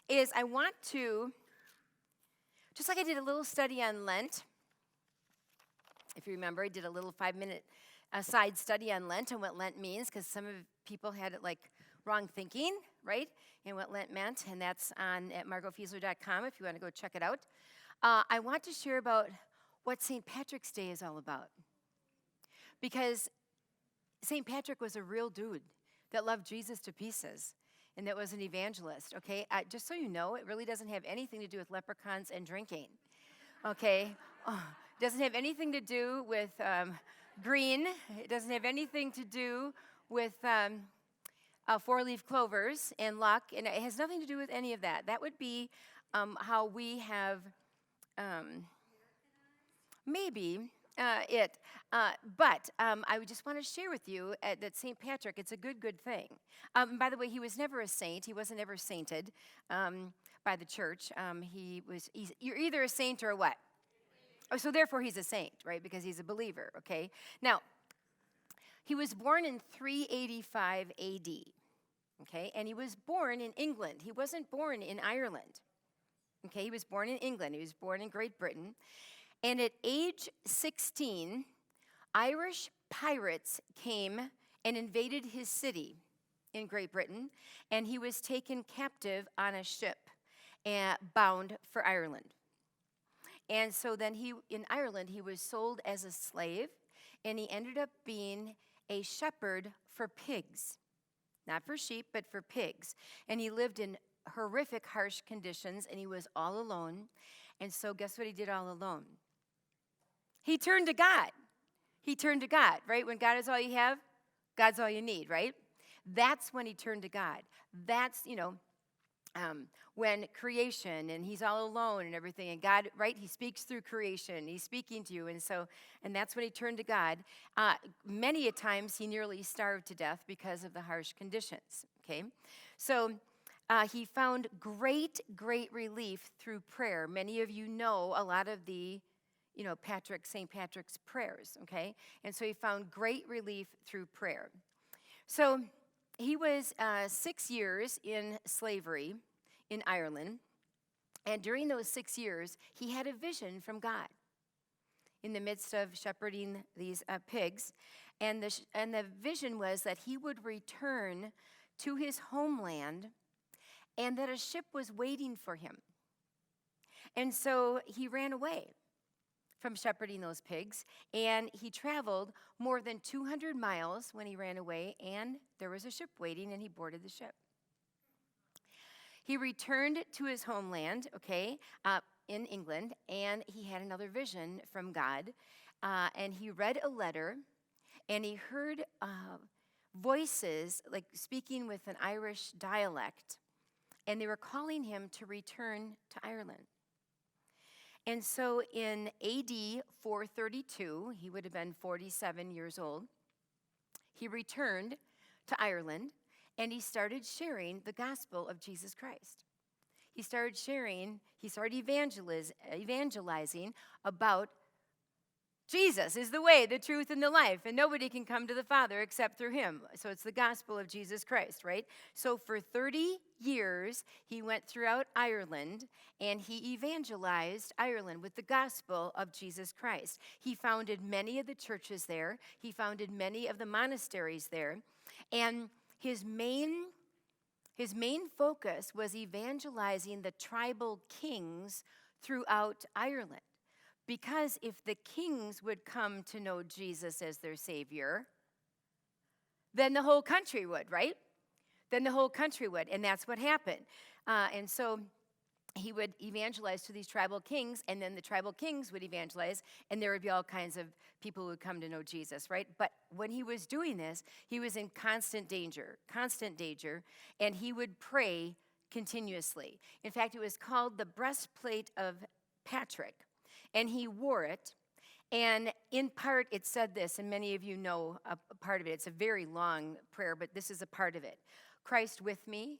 is I want to, just like I did a little study on Lent, if you remember, I did a little 5-minute side study on Lent and what Lent means, because some of people had it like wrong thinking, right, and what Lent meant, and that's on at margofieseler.com if you want to go check it out. I want to share about what St. Patrick's Day is all about, because St. Patrick was a real dude that loved Jesus to pieces and that was an evangelist, okay? Just so you know, it really doesn't have anything to do with leprechauns and drinking, okay? It doesn't have anything to do with green. It doesn't have anything to do with 4-leaf clovers and luck, and it has nothing to do with any of that. That would be how we have maybe it. But I would just want to share with you that St. Patrick, it's a good thing. By the way, he was never a saint. He wasn't ever sainted by the church. You're either a saint or a what? Oh, so therefore he's a saint, right? Because he's a believer, okay? Now, he was born in 385 AD, okay? And he was born in England. He wasn't born in Ireland, okay? He was born in England. He was born in Great Britain. And at age 16, Irish pirates came and invaded his city in Great Britain, and he was taken captive on a ship bound for Ireland. And so then in Ireland, he was sold as a slave, and he ended up being a shepherd for pigs. Not for sheep, but for pigs. And he lived in horrific, harsh conditions, and he was all alone. And so guess what he did all alone? He turned to God. He turned to God, right? When God is all you have, God's all you need, right? That's when he turned to God. That's, when creation, and he's all alone and everything, and God, right, he speaks through creation, he's speaking to you, and that's when he turned to God. Many a times he nearly starved to death because of the harsh conditions, okay? So he found great relief through prayer. Many of you know a lot of the, St. Patrick's prayers, okay? And so he found great relief through prayer. So he was 6 years in slavery in Ireland, and during those 6 years, he had a vision from God in the midst of shepherding these pigs, and the vision was that he would return to his homeland, and that a ship was waiting for him. And so he ran away from shepherding those pigs, and he traveled more than 200 miles when he ran away, and there was a ship waiting, and he boarded the ship. He returned to his homeland, okay, in England, and he had another vision from God, and he read a letter, and he heard voices, like speaking with an Irish dialect, and they were calling him to return to Ireland. And so in AD 432, he would have been 47 years old, he returned to Ireland, and he started sharing the gospel of Jesus Christ. He started evangelizing about Jesus is the way, the truth, and the life, and nobody can come to the Father except through him. So it's the gospel of Jesus Christ, right? So for 30 years, he went throughout Ireland, and he evangelized Ireland with the gospel of Jesus Christ. He founded many of the churches there. He founded many of the monasteries there, and his main focus was evangelizing the tribal kings throughout Ireland. Because if the kings would come to know Jesus as their Savior, then the whole country would, right? Then the whole country would, and that's what happened. And so he would evangelize to these tribal kings, and then the tribal kings would evangelize, and there would be all kinds of people who would come to know Jesus, right? But when he was doing this, he was in constant danger, and he would pray continuously. In fact, it was called the breastplate of Patrick, and he wore it, and in part it said this, and many of you know a part of it. It's a very long prayer, but this is a part of it. Christ with me,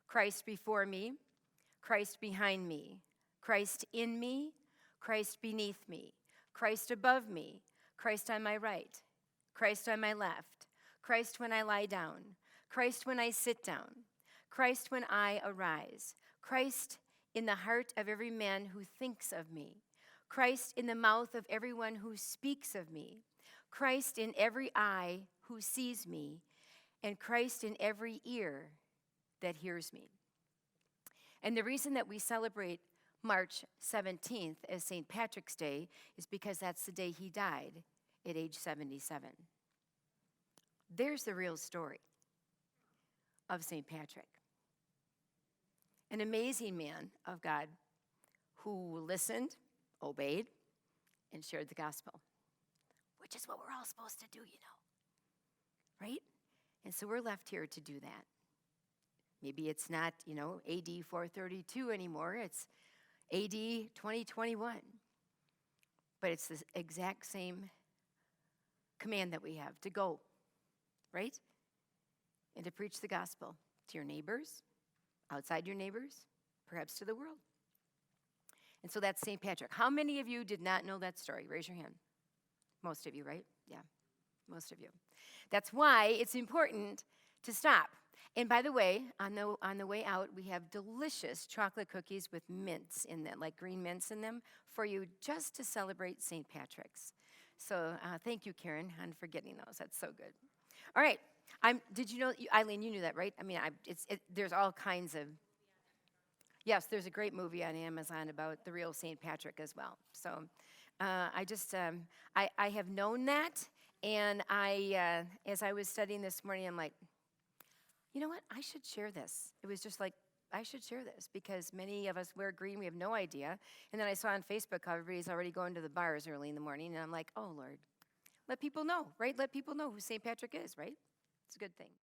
Christ before me, Christ behind me, Christ in me, Christ beneath me, Christ above me, Christ on my right, Christ on my left, Christ when I lie down, Christ when I sit down, Christ when I arise. Christ in the heart of every man who thinks of me. Christ in the mouth of everyone who speaks of me. Christ in every eye who sees me. And Christ in every ear that hears me. And the reason that we celebrate March 17th as St. Patrick's Day is because that's the day he died at age 77. There's the real story of St. Patrick. An amazing man of God who listened, obeyed, and shared the gospel, which is what we're all supposed to do, right? And so we're left here to do that. Maybe it's not, AD 432 anymore. It's AD 2021. But it's the exact same command that we have to go, right? And to preach the gospel to your neighbors, outside your neighbors, perhaps to the world. And so that's St. Patrick. How many of you did not know that story? Raise your hand. Most of you, right? Yeah, most of you. That's why it's important to stop. And by the way, on the way out, we have delicious chocolate cookies with mints in them, like green mints in them, for you just to celebrate St. Patrick's. So thank you, Karen, for getting those. That's so good. All right. Did you know, Eileen, you knew that, right? I mean, there's all kinds of... Yes, there's a great movie on Amazon about the real St. Patrick as well. So I have known that, and as I was studying this morning, I'm like, you know what? I should share this. It was just like, I should share this because many of us wear green. We have no idea. And then I saw on Facebook how everybody's already going to the bars early in the morning, and I'm like, oh, Lord, let people know, right? Let people know who St. Patrick is, right? It's a good thing.